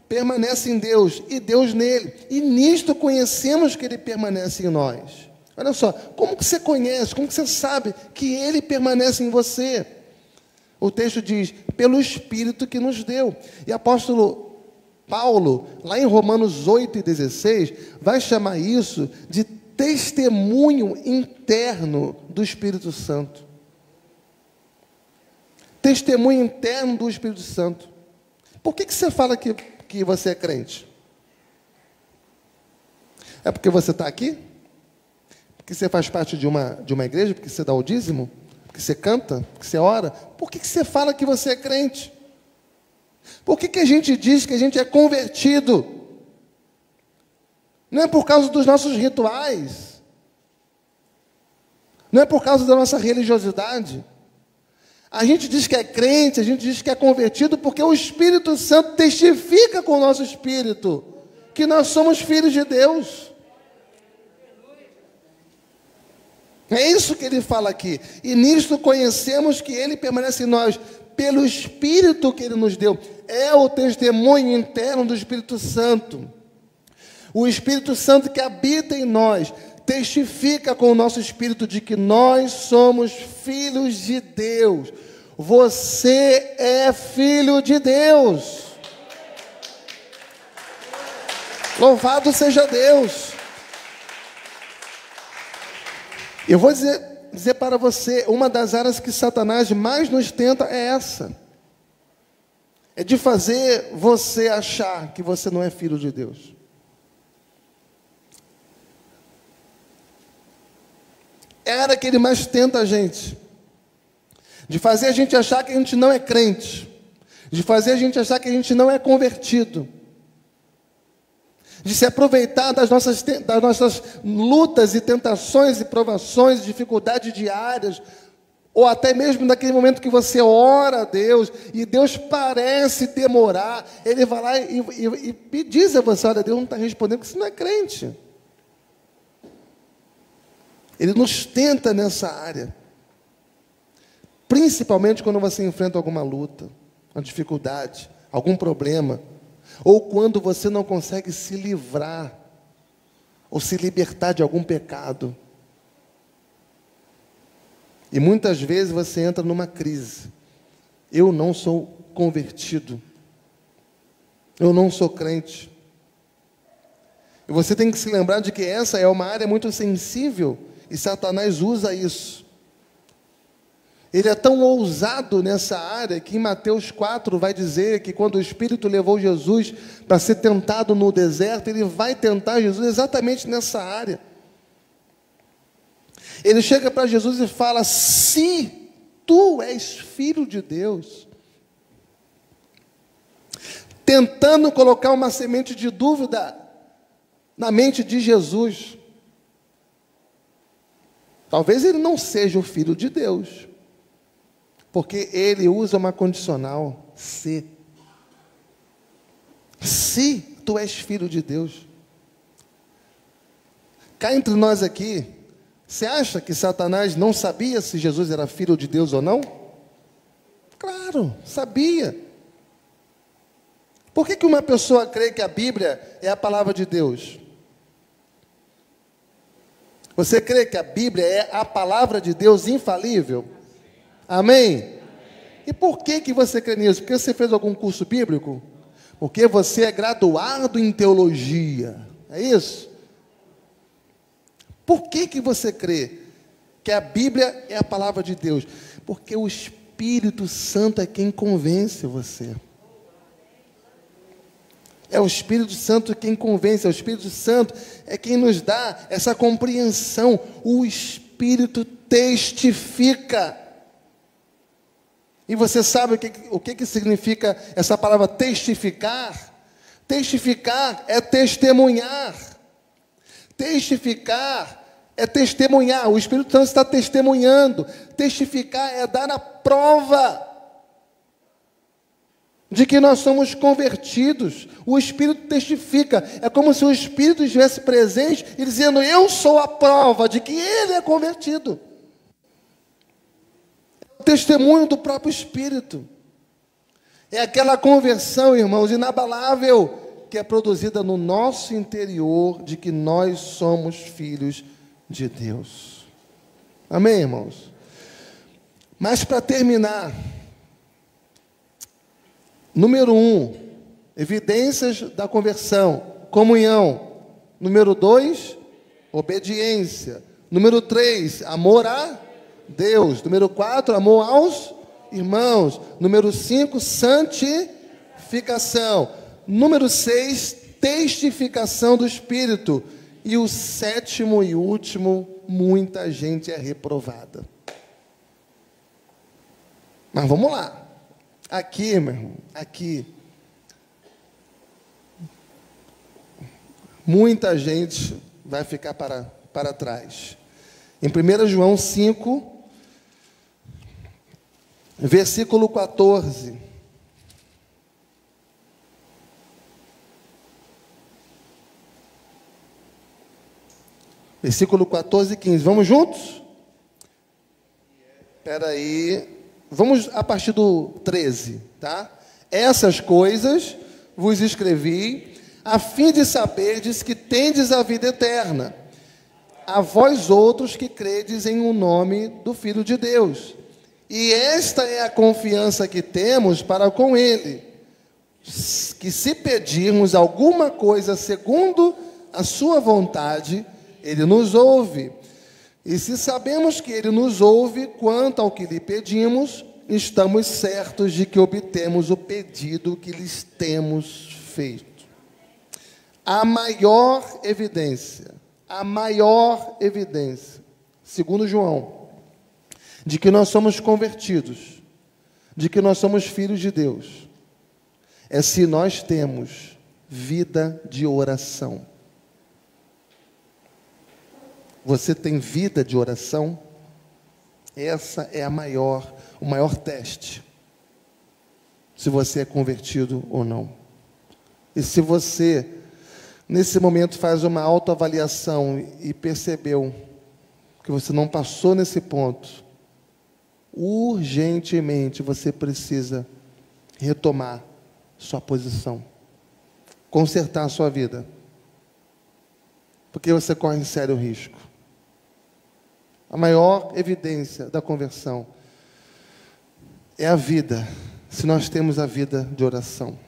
permanece em Deus, e Deus nele. E nisto conhecemos que Ele permanece em nós. Olha só, como que você conhece, como que você sabe que Ele permanece em você? O texto diz, pelo Espírito que nos deu. E apóstolo Paulo, lá em Romanos 8:16, vai chamar isso de testemunho interno do Espírito Santo. Testemunho interno do Espírito Santo. Por que você fala que você é crente? É porque você está aqui? Porque você faz parte de uma igreja? Porque você dá o dízimo? Porque você canta? Porque você ora? Por que você fala que você é crente? Por que a gente diz que a gente é convertido? Não é por causa dos nossos rituais. Não é por causa da nossa religiosidade. A gente diz que é crente, a gente diz que é convertido porque o Espírito Santo testifica com o nosso espírito que nós somos filhos de Deus. É isso que ele fala aqui. E nisto conhecemos que Ele permanece em nós, pelo Espírito que Ele nos deu. É o testemunho interno do Espírito Santo. O Espírito Santo que habita em nós testifica com o nosso espírito de que nós somos filhos de Deus. Você é filho de Deus. Louvado seja Deus. Eu vou dizer para você, uma das áreas que Satanás mais nos tenta é essa. É de fazer você achar que você não é filho de Deus. É a área que ele mais tenta a gente. De fazer a gente achar que a gente não é crente. De fazer a gente achar que a gente não é convertido. De se aproveitar das nossas lutas e tentações e provações, dificuldades diárias, ou até mesmo naquele momento que você ora a Deus, e Deus parece demorar, Ele vai lá e diz a você, olha, Deus não está respondendo porque você não é crente. Ele nos tenta nessa área. Principalmente quando você enfrenta alguma luta, uma dificuldade, algum problema. ou quando você não consegue se livrar ou se libertar de algum pecado. E muitas vezes você entra numa crise. Eu não sou convertido. Eu não sou crente. E você tem que se lembrar de que essa é uma área muito sensível e Satanás usa isso. Ele é tão ousado nessa área que em Mateus 4 vai dizer que quando o Espírito levou Jesus para ser tentado no deserto, ele vai tentar Jesus exatamente nessa área. Ele chega para Jesus e fala: se tu és filho de Deus, tentando colocar uma semente de dúvida na mente de Jesus. Talvez ele não seja o filho de Deus, porque ele usa uma condicional, se. Se tu és filho de Deus. Cá entre nós aqui, você acha que Satanás não sabia se Jesus era filho de Deus ou não? Claro, sabia. Por que uma pessoa crê que a Bíblia é a palavra de Deus? Você crê que a Bíblia é a palavra de Deus infalível? Amém? E por que você crê nisso? Porque você fez algum curso bíblico? Porque você é graduado em teologia. É isso? Por que você crê que a Bíblia é a palavra de Deus? Porque o Espírito Santo é quem convence você. É o Espírito Santo quem convence, é o Espírito Santo é quem nos dá essa compreensão. O Espírito testifica. E você sabe o que significa essa palavra testificar? Testificar é testemunhar. Testificar é testemunhar. O Espírito Santo está testemunhando. Testificar é dar a prova de que nós somos convertidos. O Espírito testifica. É como se o Espírito estivesse presente e dizendo: eu sou a prova de que ele é convertido. É o testemunho do próprio Espírito. É aquela conversão, irmãos, inabalável, que é produzida no nosso interior, de que nós somos filhos de Deus. Amém, irmãos? Mas para terminar, número 1, evidências da conversão, comunhão. Número 2, obediência. Número 3, amor a Deus. Número 4, amor aos irmãos. Número 5, santificação. Número 6, testificação do Espírito. E o 7º e último, muita gente é reprovada. Mas vamos lá. Aqui, meu irmão, aqui, muita gente vai ficar para trás. Em 1 João 5, versículo 14. Versículo 14 e 15. Vamos juntos? Espera aí. Vamos a partir do 13, tá? Essas coisas vos escrevi, a fim de saberdes que tendes a vida eterna, a vós outros que credes em o nome do Filho de Deus. E esta é a confiança que temos para com Ele, que se pedirmos alguma coisa segundo a sua vontade, Ele nos ouve. E se sabemos que Ele nos ouve quanto ao que lhe pedimos, estamos certos de que obtemos o pedido que lhes temos feito. A maior evidência, segundo João, de que nós somos convertidos, de que nós somos filhos de Deus, é se nós temos vida de oração. Você tem vida de oração? Essa é o maior teste, se você é convertido ou não. E se você, nesse momento, faz uma autoavaliação e percebeu que você não passou nesse ponto, urgentemente você precisa retomar sua posição. consertar a sua vida, porque você corre em sério risco. A maior evidência da conversão é a vida, se nós temos a vida de oração.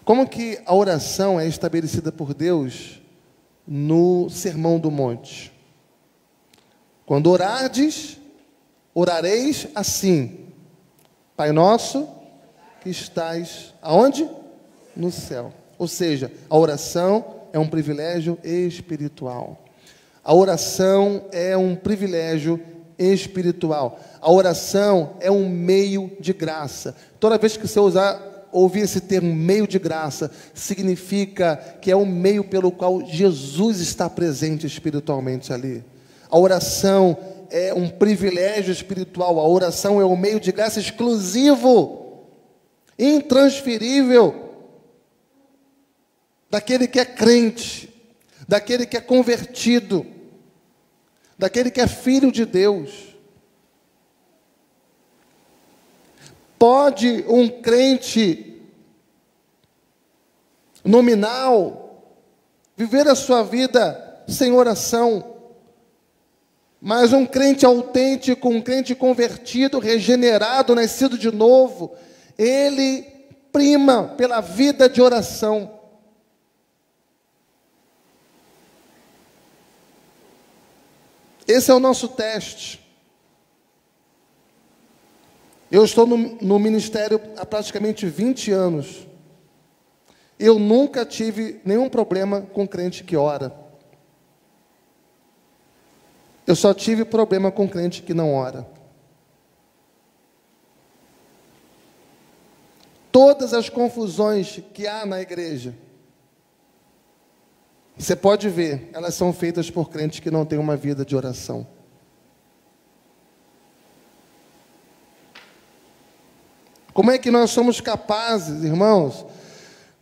Como que a oração é estabelecida por Deus no Sermão do Monte? Quando orardes, orareis assim: Pai nosso que estais aonde? No céu. Ou seja, a oração é um privilégio espiritual. A oração é um privilégio espiritual. A oração é um meio de graça. Toda vez que você ouvir esse termo meio de graça, significa que é um meio pelo qual Jesus está presente espiritualmente ali. A oração é um privilégio espiritual. A oração é um meio de graça exclusivo, intransferível, daquele que é crente, daquele que é convertido, daquele que é filho de Deus. Pode um crente nominal viver a sua vida sem oração, mas um crente autêntico, um crente convertido, regenerado, nascido de novo, ele prima pela vida de oração. Esse é o nosso teste. Eu estou no ministério há praticamente 20 anos. Eu nunca tive nenhum problema com crente que ora. Eu só tive problema com crente que não ora. Todas as confusões que há na igreja, você pode ver, elas são feitas por crentes que não têm uma vida de oração. Como é que nós somos capazes, irmãos,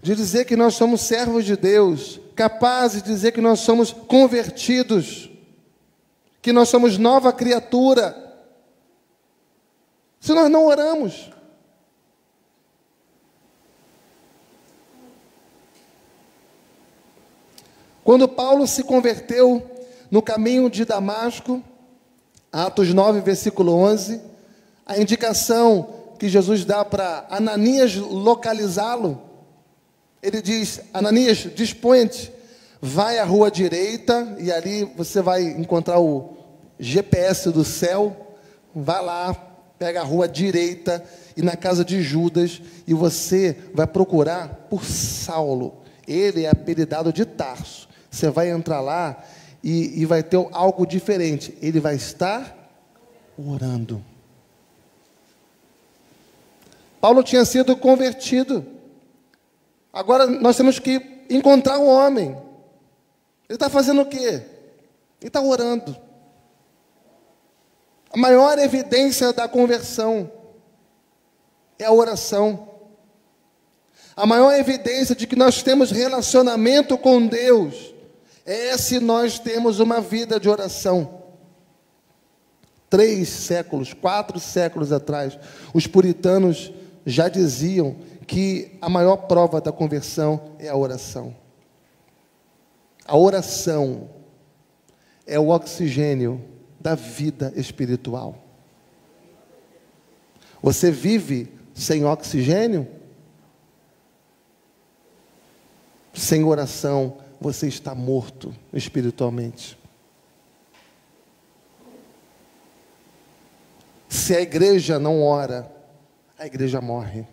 de dizer que nós somos servos de Deus, capazes de dizer que nós somos convertidos, que nós somos nova criatura, se nós não oramos? Quando Paulo se converteu no caminho de Damasco, Atos 9, versículo 11, a indicação que Jesus dá para Ananias localizá-lo, ele diz: Ananias, dispõe-te, vai à rua direita, e ali você vai encontrar o GPS do céu, vai lá, pega a rua direita, e na casa de Judas, e você vai procurar por Saulo, ele é apelidado de Tarso. Você vai entrar lá e vai ter algo diferente. Ele vai estar orando. Paulo tinha sido convertido. Agora nós temos que encontrar um homem. Ele está fazendo o quê? Ele está orando. A maior evidência da conversão é a oração. A maior evidência de que nós temos relacionamento com Deus é se nós temos uma vida de oração. 3 séculos, 4 séculos atrás, os puritanos já diziam que a maior prova da conversão é a oração. A oração é o oxigênio da vida espiritual. Você vive sem oxigênio? Sem oração, você está morto espiritualmente. Se a igreja não ora, a igreja morre.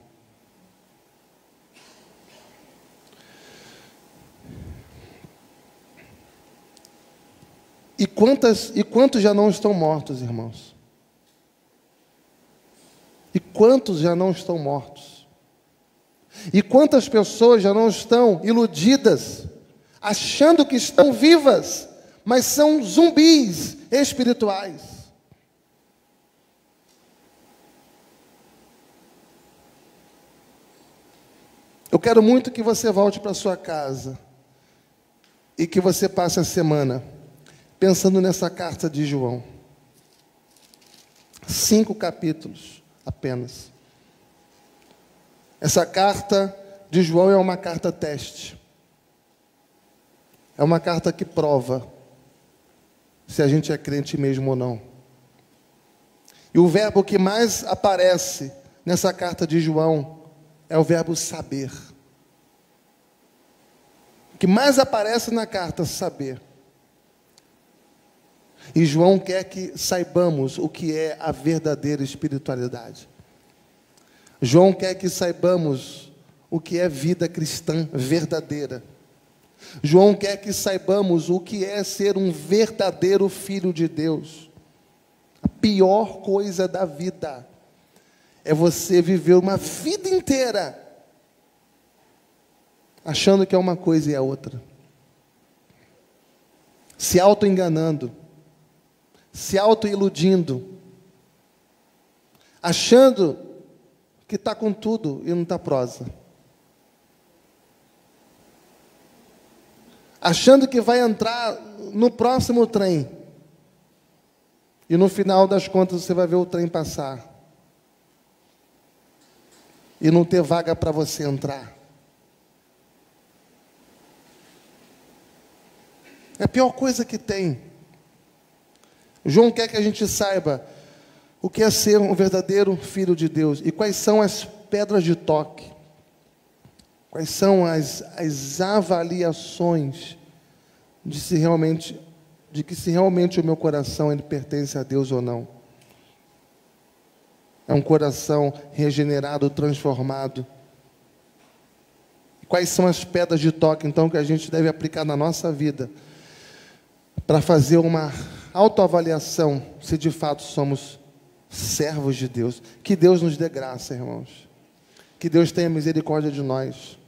E quantos já não estão mortos, irmãos? E quantos já não estão mortos? E quantas pessoas já não estão iludidas, achando que estão vivas, mas são zumbis espirituais? Eu quero muito que você volte para sua casa e que você passe a semana pensando nessa carta de João. 5 capítulos apenas. Essa carta de João é uma carta teste. É uma carta que prova se a gente é crente mesmo ou não. E o verbo que mais aparece nessa carta de João é o verbo saber. O que mais aparece na carta, saber. E João quer que saibamos o que é a verdadeira espiritualidade. João quer que saibamos o que é vida cristã verdadeira. João quer que saibamos o que é ser um verdadeiro filho de Deus. A pior coisa da vida é você viver uma vida inteira achando que é uma coisa e é outra. Se auto-enganando, se auto-iludindo, achando que está com tudo e não está prosa. Achando que vai entrar no próximo trem. E no final das contas você vai ver o trem passar. E não ter vaga para você entrar. É a pior coisa que tem. João quer que a gente saiba o que é ser um verdadeiro filho de Deus. E quais são as pedras de toque. Quais são as avaliações de que se realmente o meu coração ele pertence a Deus ou não. É um coração regenerado, transformado. Quais são as pedras de toque, então, que a gente deve aplicar na nossa vida para fazer uma autoavaliação se de fato somos servos de Deus? Que Deus nos dê graça, irmãos. Que Deus tenha misericórdia de nós.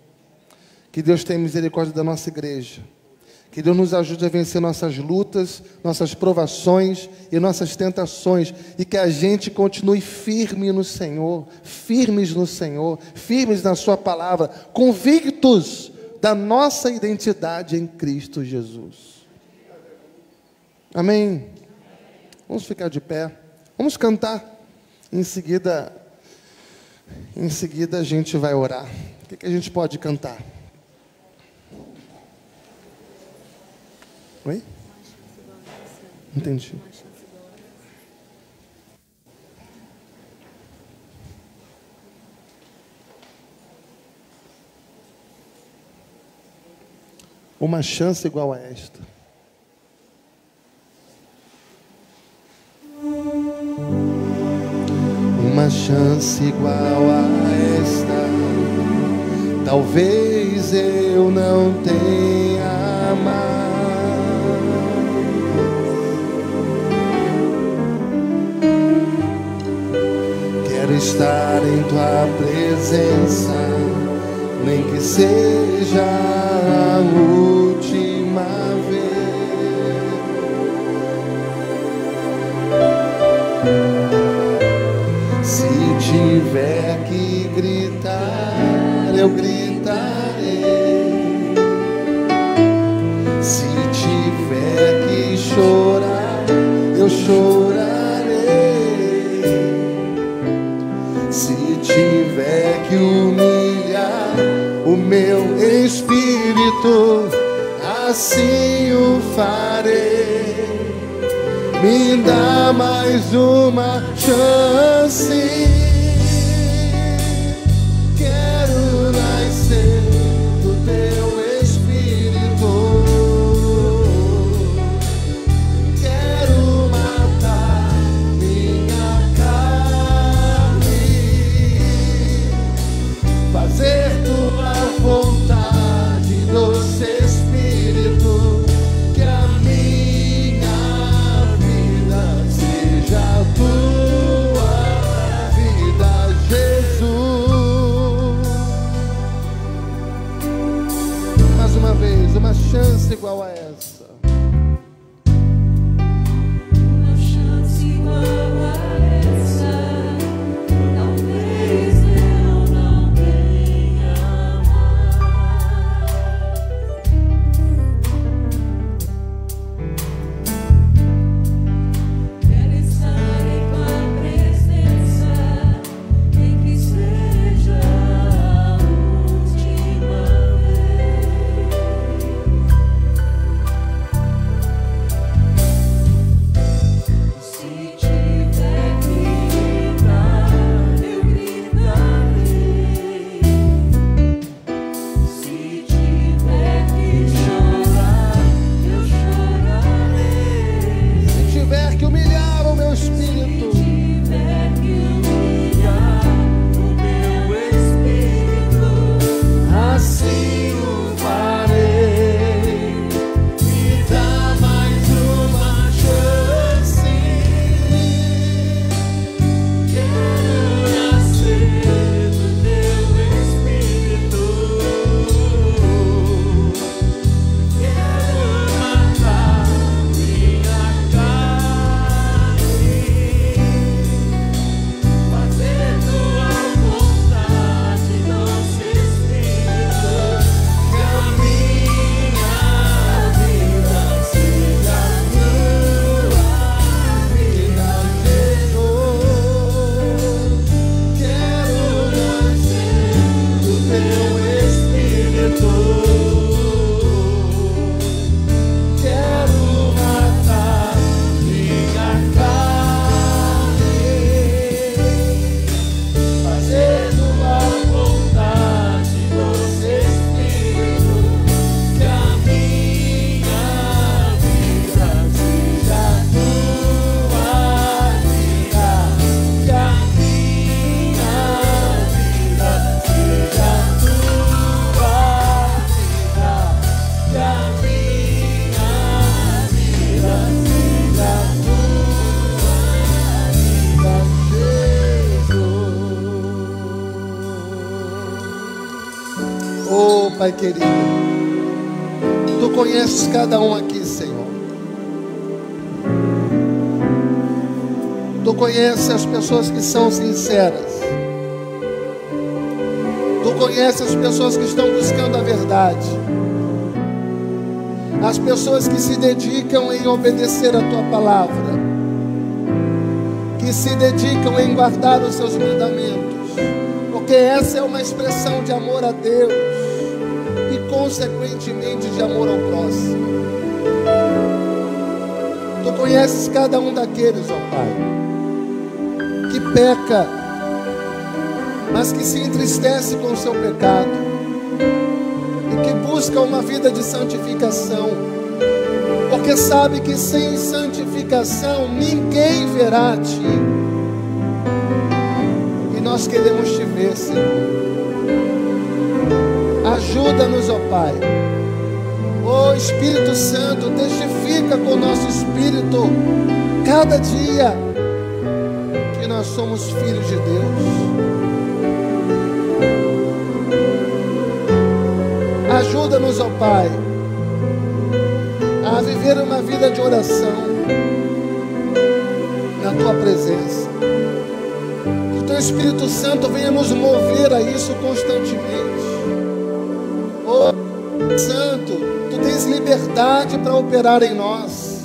Que Deus tenha misericórdia da nossa igreja. Que Deus nos ajude a vencer nossas lutas, nossas provações e nossas tentações. E que a gente continue firme no Senhor, firmes no Senhor, firmes na sua palavra, convictos da nossa identidade em Cristo Jesus. Amém? Vamos ficar de pé. Vamos cantar. Em seguida a gente vai orar. O que a gente pode cantar? Oi? Entendi. Uma chance igual a esta. Uma chance igual a esta. Talvez eu não tenha mais. Quero estar em tua presença, nem que seja a última vez. Se tiver que gritar, eu gritarei. Se tiver que chorar, eu chorarei. Se tiver que humilhar o meu espírito, assim o farei. Me dá mais uma chance. Quero nascer do teu espírito. Quero matar minha carne, fazer tua vontade, doce Espírito. Que a minha vida seja a tua vida, Jesus. Mais uma vez, uma chance igual a essa. Uma chance igual a essa. Talvez eu não tenha mais. Quero estar em tua presença, nem que seja a última Oh, Pai querido, Tu conheces cada um aqui, Senhor. Tu conheces as pessoas que são sinceras. Tu conheces as pessoas que estão buscando a verdade. As pessoas que se dedicam em obedecer a Tua palavra, que se dedicam em guardar os Seus mandamentos, porque essa é uma expressão de amor a Deus e consequentemente de amor ao próximo. Tu conheces cada um daqueles, ó Pai, que peca, mas que se entristece com o seu pecado e que busca uma vida de santificação, porque sabe que sem santificação ninguém verá a Ti. E nós queremos Te ver, Senhor. Ajuda-nos, ó Pai. Ó Espírito Santo, testifica com o nosso espírito cada dia que nós somos filhos de Deus. Ajuda-nos, ó Pai, a viver uma vida de oração na Tua presença. Que o Teu Espírito Santo venha nos mover a isso constantemente. Oh Santo, Tu tens liberdade para operar em nós,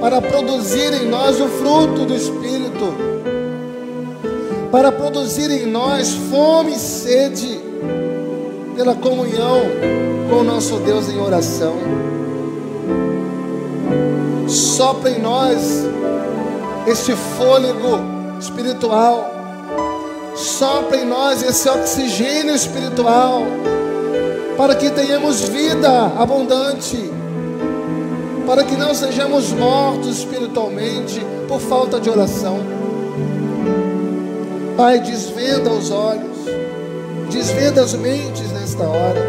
para produzir em nós o fruto do Espírito, para produzir em nós fome e sede pela comunhão com o nosso Deus em oração. Sopra em nós este fôlego espiritual, sopra em nós esse oxigênio espiritual, para que tenhamos vida abundante, para que não sejamos mortos espiritualmente por falta de oração. Pai, desvenda os olhos, desvenda as mentes nesta hora,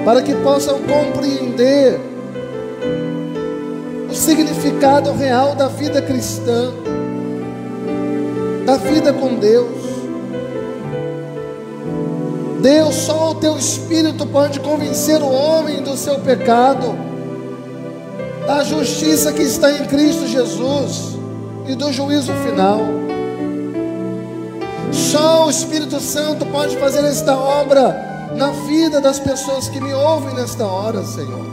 para que possam compreender o significado real da vida cristã, da vida com Deus. Deus, só o Teu Espírito pode convencer o homem do seu pecado, da justiça que está em Cristo Jesus e do juízo final. Só o Espírito Santo pode fazer esta obra na vida das pessoas que me ouvem nesta hora, Senhor.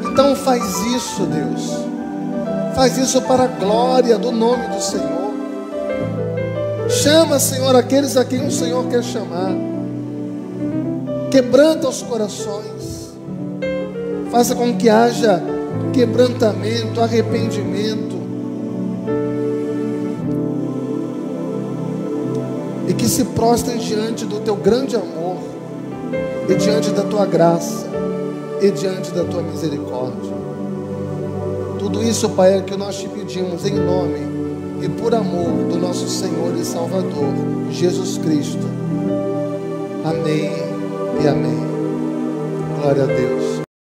Então faz isso, Deus. Faz isso para a glória do nome do Senhor. Chama, Senhor, aqueles a quem o Senhor quer chamar. Quebranta os corações. Faça com que haja quebrantamento, arrependimento. E que se prostrem diante do Teu grande amor, e diante da Tua graça, e diante da Tua misericórdia. Tudo isso, Pai, é que nós Te pedimos em nome e por amor do nosso Senhor e Salvador, Jesus Cristo. Amém e amém. Glória a Deus.